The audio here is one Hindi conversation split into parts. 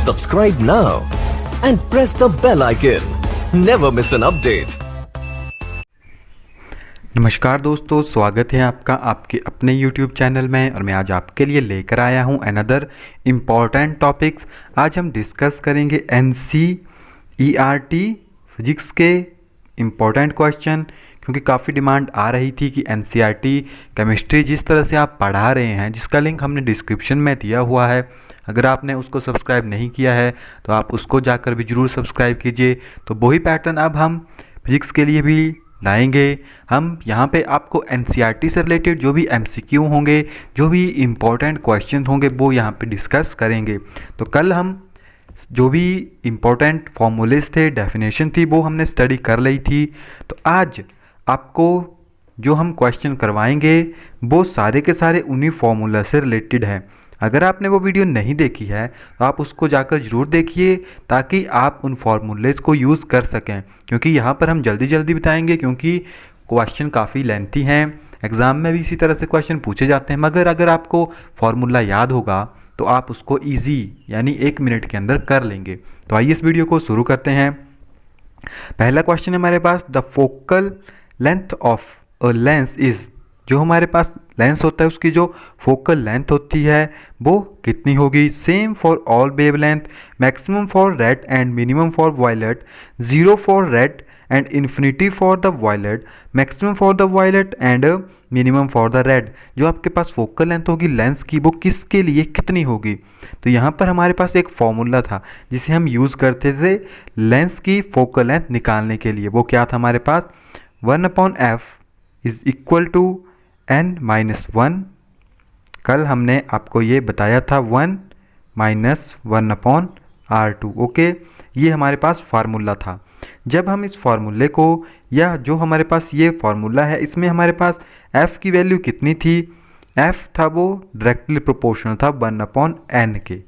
Subscribe now and press the bell icon. Never miss an update. नमस्कार दोस्तों, स्वागत है आपका आपके अपने YouTube चैनल में। और मैं आज आपके लिए लेकर आया हूं अनदर इम्पॉर्टेंट टॉपिक्स। आज हम डिस्कस करेंगे NCERT फिजिक्स के इम्पॉर्टेंट क्वेश्चन, क्योंकि काफ़ी डिमांड आ रही थी कि NCERT केमिस्ट्री जिस तरह से आप पढ़ा रहे हैं, जिसका लिंक हमने डिस्क्रिप्शन में दिया हुआ है, अगर आपने उसको सब्सक्राइब नहीं किया है तो आप उसको जाकर भी ज़रूर सब्सक्राइब कीजिए। तो वही पैटर्न अब हम फिजिक्स के लिए भी लाएंगे। हम यहाँ पे आपको NCERT से रिलेटेड जो भी MCQ होंगे, जो भी इम्पोर्टेंट क्वेश्चन होंगे, वो यहाँ पे डिस्कस करेंगे। तो कल हम जो भी इम्पोर्टेंट फॉर्मूलेस थे, डेफिनेशन थी, वो हमने स्टडी कर ली थी। तो आज आपको जो हम क्वेश्चन करवाएंगे वो सारे के सारे उन्हीं फॉर्मूला से रिलेटेड है। अगर आपने वो वीडियो नहीं देखी है तो आप उसको जाकर ज़रूर देखिए, ताकि आप उन फॉर्मूलेस को यूज़ कर सकें, क्योंकि यहाँ पर हम जल्दी जल्दी बताएंगे, क्योंकि क्वेश्चन काफ़ी लेंथी हैं। एग्ज़ाम में भी इसी तरह से क्वेश्चन पूछे जाते हैं, मगर अगर आपको फार्मूला याद होगा तो आप उसको ईजी यानी 1 मिनट के अंदर कर लेंगे। तो आइए इस वीडियो को शुरू करते हैं। पहला क्वेश्चन है हमारे पास, the focal length of a lens is. जो हमारे पास लेंस होता है उसकी जो फोकल लेंथ होती है वो कितनी होगी। Same for all wavelength, maximum for red and minimum for violet, 0 for red and infinity for the violet, maximum for the violet and minimum for the red. जो आपके पास फोकल लेंथ होगी लेंस की, वो किसके लिए कितनी होगी। तो यहाँ पर हमारे पास एक फॉर्मूला था जिसे हम यूज़ करते थे लेंस की फोकल लेंथ निकालने के लिए। वो क्या था हमारे पास, 1/f is equal to n-1। कल हमने आपको ये बताया था 1 - 1/r2। ओके, ये हमारे पास फार्मूला था। जब हम इस फार्मूले को, या जो हमारे पास ये फार्मूला है, इसमें हमारे पास f की वैल्यू कितनी थी, f था वो डायरेक्टली प्रोपोर्शनल था 1/n के।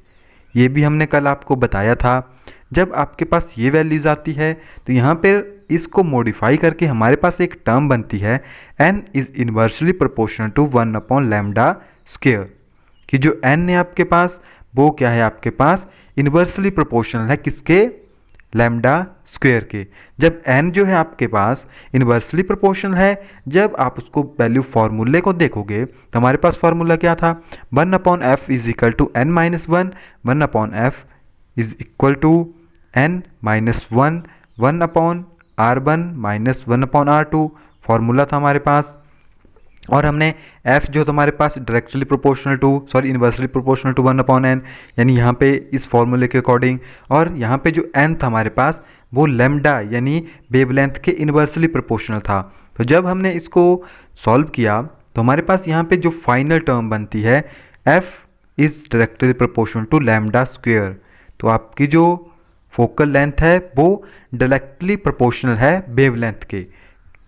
ये भी हमने कल आपको बताया था। जब आपके पास ये वैल्यूज़ आती है तो यहाँ पर इसको मॉडिफाई करके हमारे पास एक टर्म बनती है n is inversely proportional to 1/λ², कि जो n है आपके पास वो क्या है, आपके पास इन्वर्सली प्रोपोर्शनल है किसके, λ² के। जब n जो है आपके पास इन्वर्सली प्रोपोर्शनल है, जब आप उसको वैल्यू फार्मूले को देखोगे तो हमारे पास फार्मूला क्या था, 1/f is equal to n-1, 1/f is equal to n-1, 1/r1 - 1/r2 formula था हमारे पास। और हमने f जो हमारे पास directly proportional to, inversely proportional to 1/n, यानी यहाँ पे इस फॉर्मूले के अकॉर्डिंग। और यहाँ पे जो n था हमारे पास वो लैम्डा यानी वेवलेंथ के इन्वर्सली प्रोपोर्शनल था। तो जब हमने इसको सॉल्व किया तो हमारे पास यहाँ पे जो फाइनल टर्म बनती है f is directly proportional to λ²। तो आपकी जो फोकल लेंथ है वो डायरेक्टली प्रोपोर्शनल है वेवलेंथ के।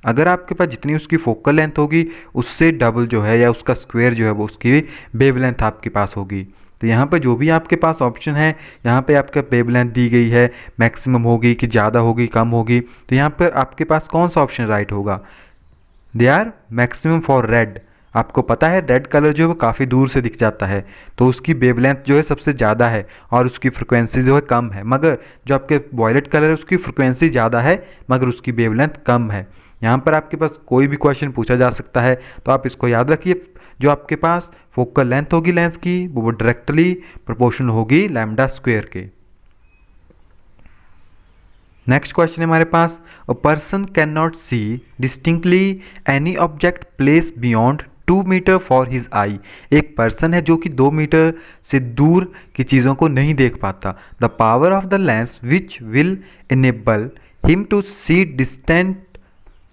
अगर आपके पास जितनी उसकी फोकल लेंथ होगी उससे डबल जो है, या उसका स्क्वायर जो है, वो उसकी वेवलेंथ आपके पास होगी। तो यहाँ पर जो भी आपके पास ऑप्शन है, यहाँ पे आपका वेवलेंथ दी गई है, मैक्सिमम होगी कि ज़्यादा होगी, कम होगी। तो यहाँ पर आपके पास कौन सा ऑप्शन राइट होगा, they are maximum for red. आपको पता है रेड कलर जो है वो काफ़ी दूर से दिख जाता है, तो उसकी वेवलेंथ जो है सबसे ज़्यादा है और उसकी फ्रिक्वेंसी जो है कम है। मगर जो आपके वॉयलेट कलर है उसकी फ्रिक्वेंसी ज़्यादा है मगर उसकी वेवलेंथ कम है। यहाँ पर आपके पास कोई भी क्वेश्चन पूछा जा सकता है, तो आप इसको याद रखिए। जो आपके पास फोकल लेंथ होगी लेंस की वो डायरेक्टली प्रोपोर्शनल होगी λ² के। नेक्स्ट क्वेश्चन है हमारे पास, a person can not see distinctly any object place beyond 2 metre for his eye. एक पर्सन है जो कि 2 मीटर से दूर की चीज़ों को नहीं देख पाता। The power of the lens which will enable him to see distant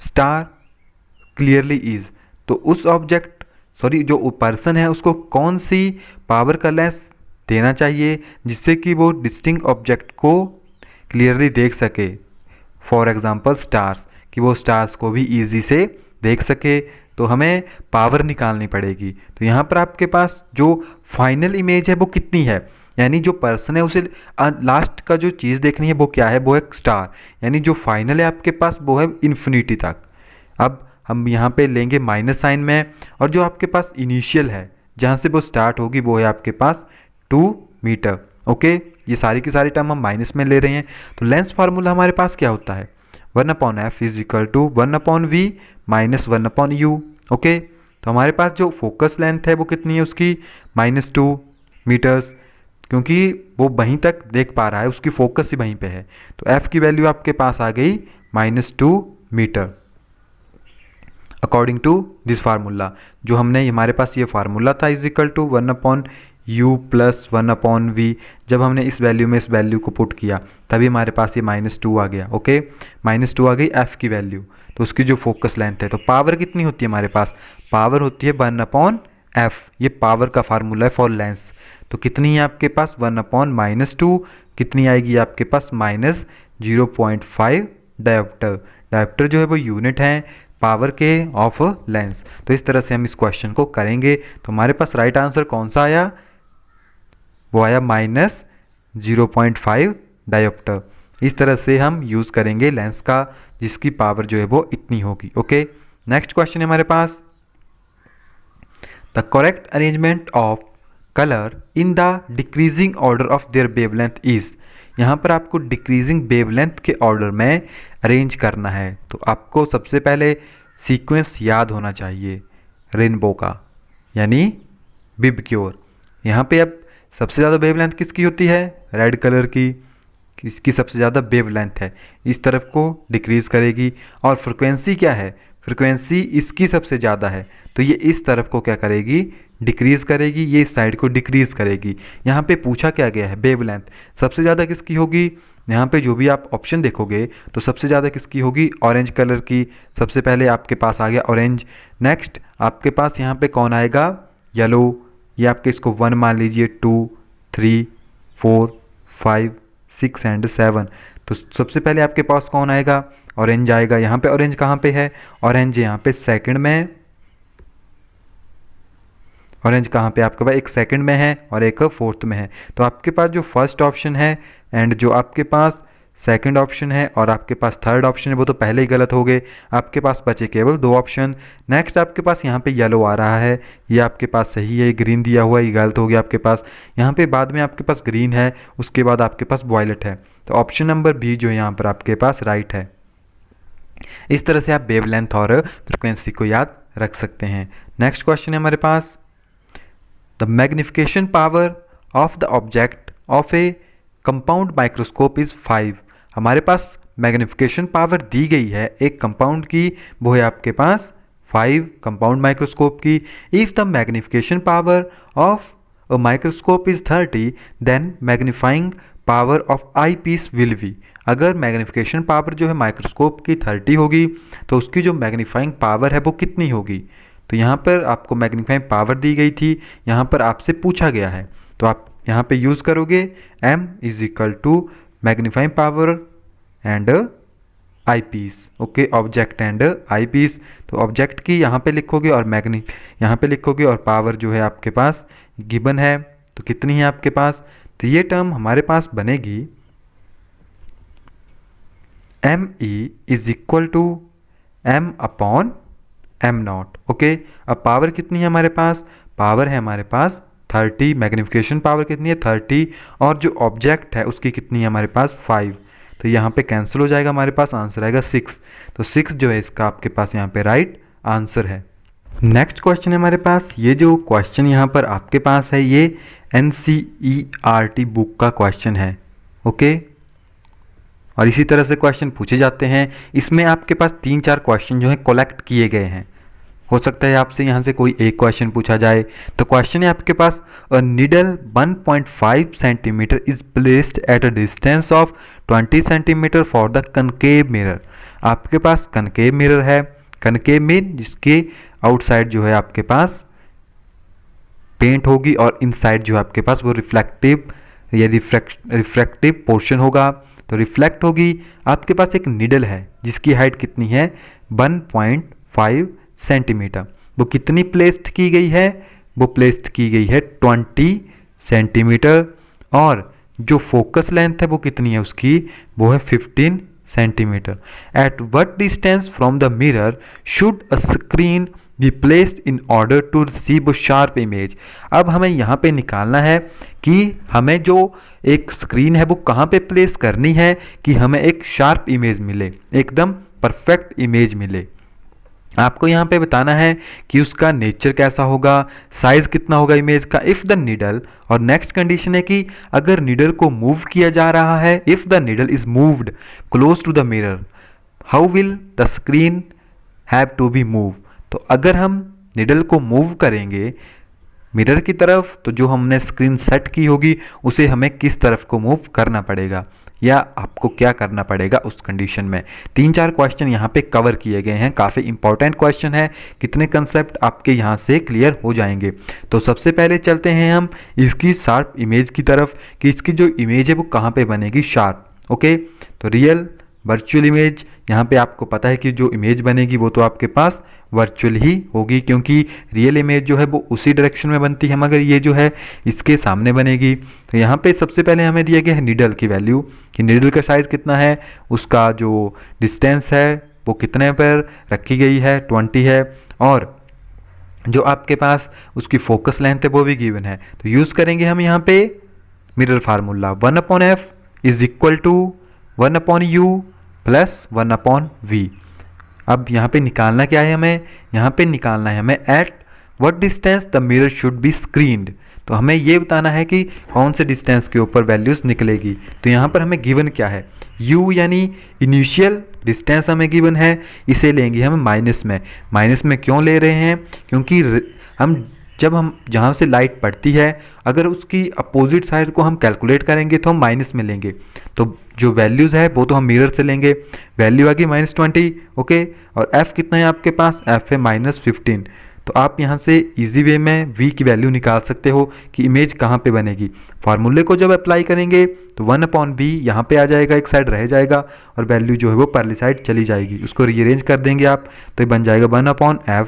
star clearly is. तो उस ऑब्जेक्ट, जो पर्सन है उसको कौन सी पावर का लेंस देना चाहिए जिससे कि वो डिस्टिंक्ट ऑब्जेक्ट को क्लियरली देख सके। फॉर एग्जांपल स्टार्स, कि वो स्टार्स को भी इजी से देख सके। तो हमें पावर निकालनी पड़ेगी। तो यहाँ पर आपके पास जो फाइनल इमेज है वो कितनी है, यानी जो पर्सन है उसे लास्ट का जो चीज़ देखनी है वो क्या है, वो एक स्टार, यानी जो फाइनल है आपके पास वो है इन्फिनिटी तक। अब हम यहाँ पे लेंगे माइनस साइन में, और जो आपके पास इनिशियल है जहाँ से वो स्टार्ट होगी वो है आपके पास 2 मीटर। ओके, ये सारी की सारी टर्म हम माइनस में ले रहे हैं, तो लेंस फार्मूला हमारे पास क्या होता है, 1/f is equal to 1/v minus 1/u। Okay, तो हमारे पास जो फोकस लेंथ है वो कितनी है उसकी, -2 मीटर्स, क्योंकि वो वहीं तक देख पा रहा है, उसकी फोकस ही वहीं पे है, तो f की वैल्यू आपके पास आ गई -2 metre according to this formula. जो हमने हमारे पास ये फार्मूला था is equal to 1/u plus 1/v, जब हमने इस वैल्यू में इस वैल्यू को पुट किया तभी हमारे पास ये -2 आ गया। ओके, -2 आ गई f की वैल्यू, तो उसकी जो फोकस लेंथ है, तो पावर कितनी होती है हमारे पास, पावर होती है 1/f, ये पावर का फार्मूला है फॉर लेंस। तो कितनी है आपके पास 1/-2, कितनी आएगी आपके पास -0.5 डायोप्टर। डायोप्टर जो है वो यूनिट है पावर के ऑफ लेंस। तो इस तरह से हम इस क्वेश्चन को करेंगे। तो हमारे पास राइट आंसर कौन सा आया, वो आया -0.5 डायोप्टर। इस तरह से हम यूज़ करेंगे लेंस का, जिसकी पावर जो है वो इतनी होगी। ओके, नेक्स्ट क्वेश्चन है हमारे पास, the correct arrangement of colour in the decreasing order of their wavelength is. यहाँ पर आपको डिक्रीजिंग वेवलेंथ के ऑर्डर में अरेंज करना है, तो आपको सबसे पहले सीक्वेंस याद होना चाहिए रेनबो का, यानी बिबक्योर। यहाँ पे अब सबसे ज़्यादा वेवलेंथ किसकी होती है, रेड कलर की, इसकी सबसे ज़्यादा वेवलेंथ है, इस तरफ को डिक्रीज़ करेगी। और फ्रिक्वेंसी क्या है, फ्रिक्वेंसी इसकी सबसे ज़्यादा है, तो ये इस तरफ को क्या करेगी, डिक्रीज़ करेगी, ये इस साइड को डिक्रीज़ करेगी। यहाँ पे पूछा क्या गया है, वेवलेंथ सबसे ज़्यादा किसकी होगी, यहाँ पे जो भी आप ऑप्शन देखोगे तो सबसे ज़्यादा किसकी होगी, ऑरेंज कलर की। सबसे पहले आपके पास आ गया ऑरेंज। नेक्स्ट आपके पास यहाँ पे कौन आएगा, येलो, ये आपके इसको 1 मान लीजिए, 2, 3, 4, 5, 6 एंड 7। तो सबसे पहले आपके पास कौन आएगा, ऑरेंज आएगा। यहाँ पे ऑरेंज कहाँ पे है, ऑरेंज यहाँ पे सेकंड में है। ऑरेंज कहाँ पे आपके पास, एक सेकंड में है और एक फोर्थ में है। तो आपके पास जो फर्स्ट ऑप्शन है एंड जो आपके पास सेकंड ऑप्शन है और आपके पास थर्ड ऑप्शन है, वो तो पहले ही गलत हो गए। आपके पास बचे केवल 2 ऑप्शन। नेक्स्ट आपके पास यहाँ पे येलो आ रहा है, ये आपके पास सही है, ग्रीन दिया हुआ है, ये गलत हो गया आपके पास। यहाँ पे बाद में आपके पास ग्रीन है, उसके बाद आपके पास वॉयलेट है, तो ऑप्शन नंबर बी जो है यहाँ पर आपके पास राइट है। इस तरह से आप वेवलेंथ और फ्रिक्वेंसी को याद रख सकते हैं। नेक्स्ट क्वेश्चन है हमारे पास, the magnification power of the object of a compound microscope is 5। हमारे पास मैग्निफिकेशन पावर दी गई है एक कंपाउंड की, वो है आपके पास 5 कंपाउंड माइक्रोस्कोप की। If the magnification power of a microscope is 30 then magnifying power of eyepiece will be. अगर मैग्निफिकेशन पावर जो है माइक्रोस्कोप की 30 होगी तो उसकी जो मैग्नीफाइंग पावर है वो कितनी होगी। तो यहाँ पर आपको मैग्नीफाइंग पावर दी गई थी, यहाँ पर आपसे पूछा गया है, तो आप यहाँ पे यूज़ करोगे m is equal to magnifying power and eyepiece. Okay, object and eyepiece. तो ऑब्जेक्ट की यहाँ पे लिखोगे और यहाँ पे लिखोगे, और पावर जो है आपके पास गिवन है, तो कितनी है आपके पास, तो ये टर्म हमारे पास बनेगी m e is equal to m/m0। Okay, अब पावर कितनी है हमारे पास, पावर है हमारे पास 30, मैग्निफिकेशन पावर कितनी है 30, और जो ऑब्जेक्ट है उसकी कितनी है हमारे पास 5। तो यहाँ पे कैंसिल हो जाएगा, हमारे पास आंसर आएगा 6। तो 6 जो है इसका आपके पास यहाँ पे राइट आंसर है। नेक्स्ट क्वेश्चन है हमारे पास, ये जो क्वेश्चन यहाँ पर आपके पास है ये NCERT बुक का क्वेश्चन है। ओके, और इसी तरह से क्वेश्चन पूछे जाते हैं। इसमें आपके पास 3-4 क्वेश्चन जो है कलेक्ट किए गए हैं, हो सकता है आपसे यहाँ से कोई एक क्वेश्चन पूछा जाए। तो क्वेश्चन है आपके पास, a needle 1.5 centimetre is placed at a distance of 20 centimetre for the concave mirror. आपके पास कनकेव मिरर है, कनकेव मीन जिसके आउटसाइड जो है आपके पास पेंट होगी और इनसाइड जो है आपके पास वो रिफ्लेक्टिव या रिफ्रैक्टिव पोर्शन होगा, तो रिफ्लेक्ट होगी। आपके पास एक नीडल है जिसकी हाइट कितनी है 1.5 सेंटीमीटर। वो कितनी प्लेस्ड की गई है, वो प्लेस्ड की गई है 20 सेंटीमीटर, और जो फोकस लेंथ है वो कितनी है उसकी, वो है 15 centimetre. At what distance from the mirror should a screen be placed in order to receive a sharp image. अब हमें यहाँ पे निकालना है कि हमें जो एक स्क्रीन है वो कहाँ पे प्लेस करनी है कि हमें एक शार्प इमेज मिले, एकदम परफेक्ट इमेज मिले। आपको यहाँ पे बताना है कि उसका नेचर कैसा होगा, साइज कितना होगा इमेज का, इफ द नीडल, और नेक्स्ट कंडीशन है कि अगर नीडल को मूव किया जा रहा है, if the needle is moved close to the mirror how will the screen have to be move. तो अगर हम नीडल को मूव करेंगे मिरर की तरफ तो जो हमने स्क्रीन सेट की होगी उसे हमें किस तरफ को मूव करना पड़ेगा या आपको क्या करना पड़ेगा उस कंडीशन में। 3-4 क्वेश्चन यहाँ पे कवर किए गए हैं, काफ़ी इंपॉर्टेंट क्वेश्चन है, कितने कंसेप्ट आपके यहाँ से क्लियर हो जाएंगे। तो सबसे पहले चलते हैं हम इसकी शार्प इमेज की तरफ कि इसकी जो इमेज है वो कहाँ पे बनेगी शार्प। ओके, तो रियल वर्चुअल इमेज, यहाँ पे आपको पता है कि जो इमेज बनेगी वो तो आपके पास वर्चुअल ही होगी क्योंकि रियल इमेज जो है वो उसी डायरेक्शन में बनती है, मगर ये जो है इसके सामने बनेगी। तो यहाँ पे सबसे पहले हमें दिया गया है नीडल की वैल्यू कि नीडल का साइज़ कितना है, उसका जो डिस्टेंस है वो कितने पर रखी गई है 20 है, और जो आपके पास उसकी फोकस लेंथ है वो भी गिवन है। तो यूज़ करेंगे हम यहाँ पे mirror formula 1/f is equal to 1/u plus 1/v। अब यहाँ पे निकालना क्या है, हमें यहाँ पे निकालना है हमें eight what distance the mirror should be screened. तो हमें ये बताना है कि कौन से डिस्टेंस के ऊपर वैल्यूज निकलेगी। तो यहाँ पर हमें गिवन क्या है, u यानी इनिशियल डिस्टेंस हमें गिवन है, इसे लेंगे हम माइनस में। माइनस में क्यों ले रहे हैं, क्योंकि हम जब हम जहाँ से लाइट पड़ती है अगर उसकी अपोजिट साइड को हम कैलकुलेट करेंगे तो हम माइनस में लेंगे। तो जो वैल्यूज़ है वो तो हम मिरर से लेंगे, वैल्यू आ गई -20। ओके, और f कितना है आपके पास, f है -15। तो आप यहाँ से इजी वे में v की वैल्यू निकाल सकते हो कि इमेज कहाँ पे बनेगी। फार्मूले को जब अप्लाई करेंगे तो 1/v यहाँ पे आ जाएगा, एक साइड रह जाएगा और वैल्यू जो है वो परली साइड चली जाएगी, उसको रीअरेंज कर देंगे आप तो ये बन जाएगा 1/f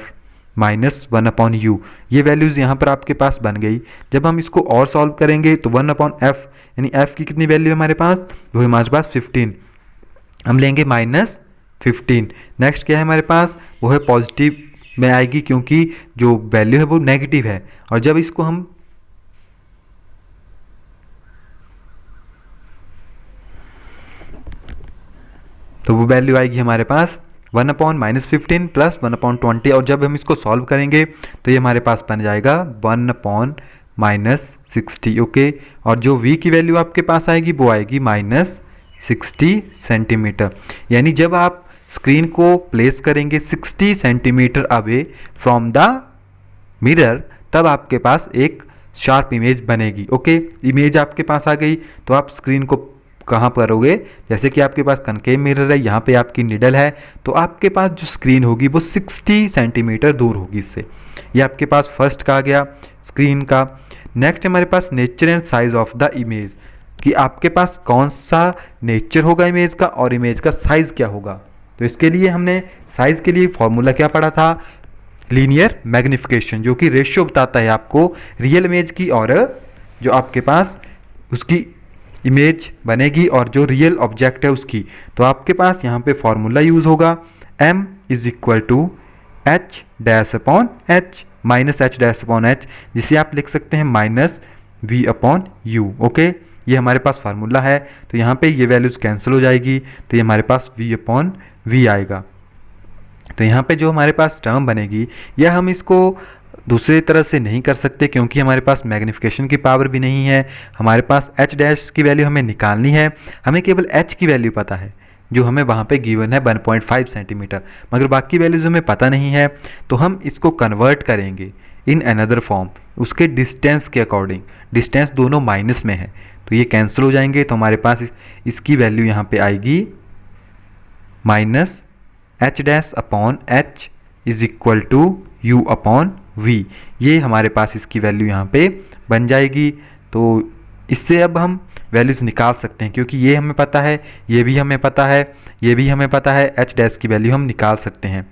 माइनस 1/u। ये वैल्यूज़ यहाँ पर आपके पास बन गई। जब हम इसको और सॉल्व करेंगे तो 1/f यानी f की कितनी वैल्यू है हमारे पास, वो है हमारे पास 15, हम लेंगे -15। नेक्स्ट क्या है हमारे पास, वो है पॉजिटिव में आएगी क्योंकि जो वैल्यू है वो नेगेटिव है, और जब इसको हम तो वो वैल्यू आएगी हमारे पास 1/-15 प्लस 1/20, और जब हम इसको सॉल्व करेंगे तो ये हमारे पास बन जाएगा 1/-60। ओके, और जो v की वैल्यू आपके पास आएगी वो आएगी -60 सेंटीमीटर। यानी जब आप स्क्रीन को प्लेस करेंगे 60 centimetre away from the mirror तब आपके पास एक शार्प इमेज बनेगी। ओके, इमेज आपके पास आ गई तो आप स्क्रीन को कहाँ करोगे, जैसे कि आपके पास कनकेव मिरर है, यहाँ पे आपकी निडल है, तो आपके पास जो स्क्रीन होगी वो 60 सेंटीमीटर दूर होगी इससे। ये आपके पास फर्स्ट का आ गया स्क्रीन का। नेक्स्ट हमारे पास nature and size of the image, कि आपके पास कौन सा नेचर होगा इमेज का और इमेज का साइज क्या होगा। तो इसके लिए हमने साइज के लिए फॉर्मूला क्या पढ़ा था, लीनियर मैग्निफिकेशन, जो कि रेशियो बताता है आपको रियल इमेज की और जो आपके पास उसकी इमेज बनेगी और जो रियल ऑब्जेक्ट है उसकी। तो आपके पास यहाँ पे फॉर्मूला यूज होगा m is equal to h dash upon h minus h dash upon h, जिसे आप लिख सकते हैं -v/u। ओके, ये हमारे पास फार्मूला है, तो यहाँ पे ये वैल्यूज कैंसिल हो जाएगी तो ये हमारे पास v/v आएगा। तो यहाँ पे जो हमारे पास टर्म बनेगी या हम इसको दूसरी तरह से नहीं कर सकते क्योंकि हमारे पास मैग्निफिकेशन की पावर भी नहीं है। हमारे पास h डैश की वैल्यू हमें निकालनी है, हमें केवल h की वैल्यू पता है जो हमें वहाँ पे गिवन है 1.5 सेंटीमीटर, मगर बाकी वैल्यूज हमें पता नहीं है। तो हम इसको कन्वर्ट करेंगे इन अनदर फॉर्म उसके डिस्टेंस के अकॉर्डिंग। डिस्टेंस दोनों माइनस में है तो ये कैंसिल हो जाएंगे, तो हमारे पास इसकी वैल्यू यहाँ पे आएगी -h dash upon h is equal to u/v। ये हमारे पास इसकी वैल्यू यहाँ पे बन जाएगी। तो इससे अब हम वैल्यूज निकाल सकते हैं क्योंकि ये हमें पता है, ये भी हमें पता है, ये भी हमें पता है, h डैश की वैल्यू हम निकाल सकते हैं।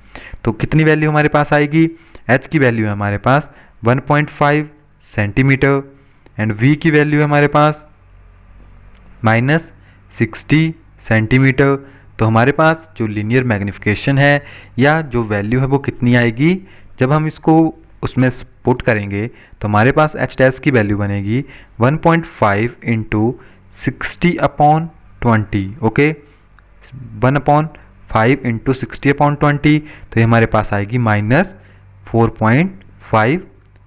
तो कितनी वैल्यू हमारे पास आएगी, h की वैल्यू है हमारे पास 1.5 सेंटीमीटर एंड v की वैल्यू है हमारे पास -60 सेंटीमीटर। तो हमारे पास जो लीनियर मैग्निफिकेशन है या जो वैल्यू है वो कितनी आएगी, जब हम इसको उसमें पुट करेंगे तो हमारे पास एच डैश की वैल्यू बनेगी 1.5 इंटू 60/20, ओके, 1/5 इंटू 60/20, तो ये हमारे पास आएगी -4.5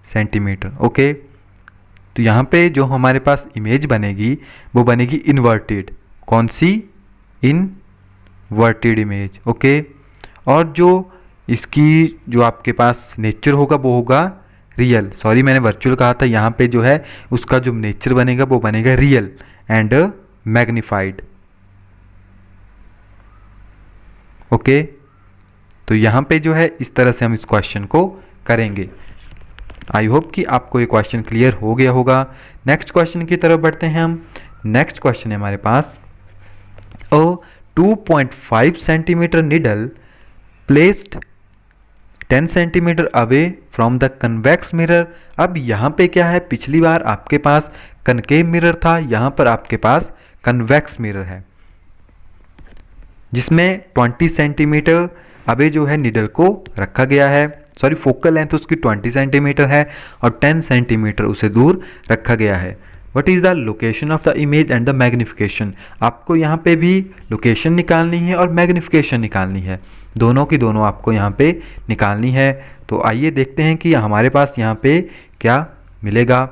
सेंटीमीटर, ओके। तो यहाँ पे जो हमारे पास इमेज बनेगी वो बनेगी इन्वर्टेड, कौन सी, इनवर्टेड इमेज, ओके। और जो इसकी जो आपके पास नेचर होगा वो होगा रियल, सॉरी मैंने वर्चुअल कहा था, यहाँ पे जो है उसका जो नेचर बनेगा वो बनेगा रियल एंड मैग्नीफाइड, ओके। तो यहाँ पे जो है इस तरह से हम इस क्वेश्चन को करेंगे। आई होप कि आपको ये क्वेश्चन क्लियर हो गया होगा। नेक्स्ट क्वेश्चन की तरफ बढ़ते हैं हम। नेक्स्ट क्वेश्चन है हमारे पास, 2.5 centimetre needle placed 10 centimetre away from the convex mirror. अब यहाँ पे क्या है, पिछली बार आपके पास कनकेव मिरर था, यहाँ पर आपके पास कन्वेक्स मिरर है जिसमें 20 सेंटीमीटर अवे जो है निडल को रखा गया है, सॉरी फोकल लेंथ उसकी 20 सेंटीमीटर है और 10 सेंटीमीटर उसे दूर रखा गया है। What is the location of the image and the magnification. आपको यहाँ पे भी लोकेशन निकालनी है और मैग्निफिकेशन निकालनी है, दोनों की दोनों आपको यहाँ पे निकालनी है। तो आइए देखते हैं कि हमारे पास यहाँ पे क्या मिलेगा।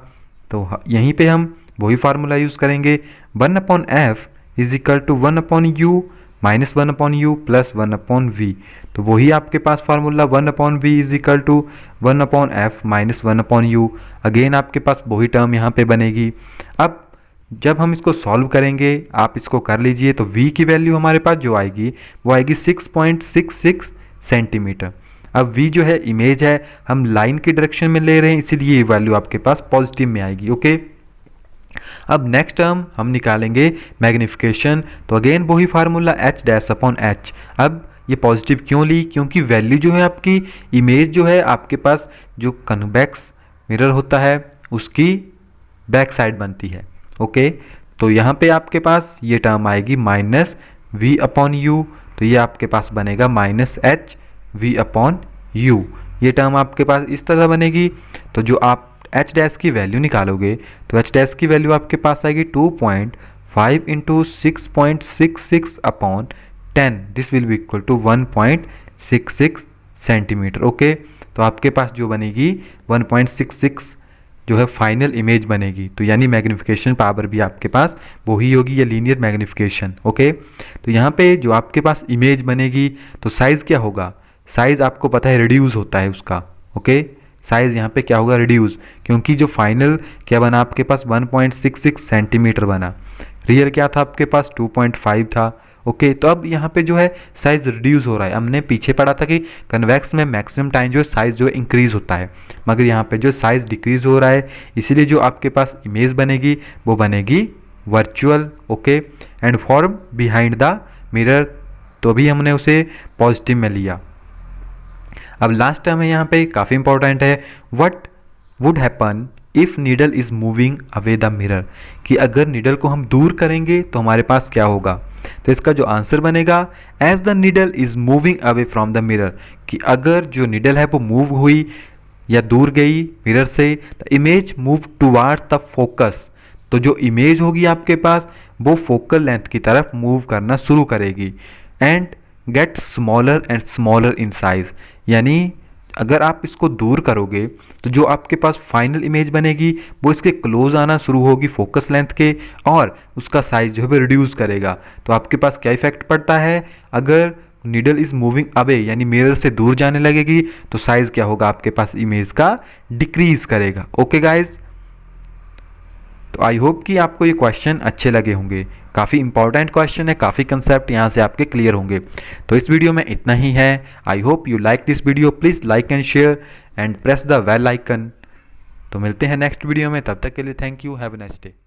तो यहीं पे हम वही फार्मूला यूज़ करेंगे, 1/f is equal to 1/u minus 1/u plus 1/v। तो वही आपके पास formula 1/v is equal to 1/f minus 1/u। Again आपके पास वही टर्म यहाँ पे बनेगी। अब जब हम इसको सॉल्व करेंगे, आप इसको कर लीजिए, तो v की वैल्यू हमारे पास जो आएगी वो आएगी 6.66 सेंटीमीटर। अब v जो है इमेज है, हम लाइन की डायरेक्शन में ले रहे हैं, इसीलिए ये वैल्यू आपके पास पॉजिटिव में आएगी, ओके। अब नेक्स्ट टर्म हम निकालेंगे मैग्निफिकेशन, तो अगेन वही फार्मूला h'/h। अब ये पॉजिटिव क्यों ली, क्योंकि वैल्यू जो है आपकी इमेज जो है आपके पास जो कन्वेक्स मिरर होता है उसकी बैक साइड बनती है, ओके। तो यहाँ पे आपके पास ये टर्म आएगी -v/u, तो ये आपके पास बनेगा -hv/u। ये टर्म आपके पास इस तरह बनेगी। तो जो आप एच डैश की वैल्यू निकालोगे तो एच डैश की वैल्यू आपके पास आएगी 2.5 into 6.66/10, this will be equal to 1.66 centimetre, okay. तो आपके पास जो बनेगी 1.66 जो है फाइनल इमेज बनेगी, तो यानी मैग्निफिकेशन पावर भी आपके पास वही होगी, ये लीनियर मैग्निफिकेशन, ओके। तो यहाँ पे जो आपके पास इमेज बनेगी तो साइज़ क्या होगा, साइज़ आपको पता है रिड्यूस होता है उसका, ओके। साइज़ यहाँ पे क्या होगा, रिड्यूस, क्योंकि जो फाइनल क्या बना आपके पास 1.66 सेंटीमीटर बना, रियल क्या था आपके पास 2.5 था, ओके। तो अब यहाँ पे जो है साइज़ रिड्यूस हो रहा है। हमने पीछे पढ़ा था कि कन्वेक्स में मैक्सिमम टाइम जो है साइज़ जो है इंक्रीज होता है, मगर यहाँ पे जो साइज़ डिक्रीज हो रहा है, इसीलिए जो आपके पास इमेज बनेगी वो बनेगी virtual, okay, and form behind the mirror, तो अभी हमने उसे पॉजिटिव में लिया। अब लास्ट टर्म है यहाँ पे काफ़ी इंपॉर्टेंट है, what would happen if needle is moving away the mirror, कि अगर नीडल को हम दूर करेंगे तो हमारे पास क्या होगा। तो इसका जो आंसर बनेगा as the needle is moving away from the mirror, कि अगर जो नीडल है वो मूव हुई या दूर गई मिरर से, the image move towards the focus, तो जो इमेज होगी आपके पास वो फोकल लेंथ की तरफ मूव करना शुरू करेगी and get smaller and smaller in size, यानी अगर आप इसको दूर करोगे तो जो आपके पास फाइनल इमेज बनेगी वो इसके क्लोज आना शुरू होगी फोकस लेंथ के, और उसका साइज जो है रिड्यूस करेगा। तो आपके पास क्या इफेक्ट पड़ता है, अगर नीडल इज मूविंग अवे यानी मिरर से दूर जाने लगेगी तो साइज क्या होगा आपके पास इमेज का, डिक्रीज करेगा, ओके गाइज। तो आई होप कि आपको ये क्वेश्चन अच्छे लगे होंगे, काफ़ी इंपॉर्टेंट क्वेश्चन है, काफ़ी कंसेप्ट यहाँ से आपके क्लियर होंगे। तो इस वीडियो में इतना ही है। I hope you like this video, please like and share and press the bell icon. तो मिलते हैं नेक्स्ट वीडियो में, तब तक के लिए thank you, have a nice day.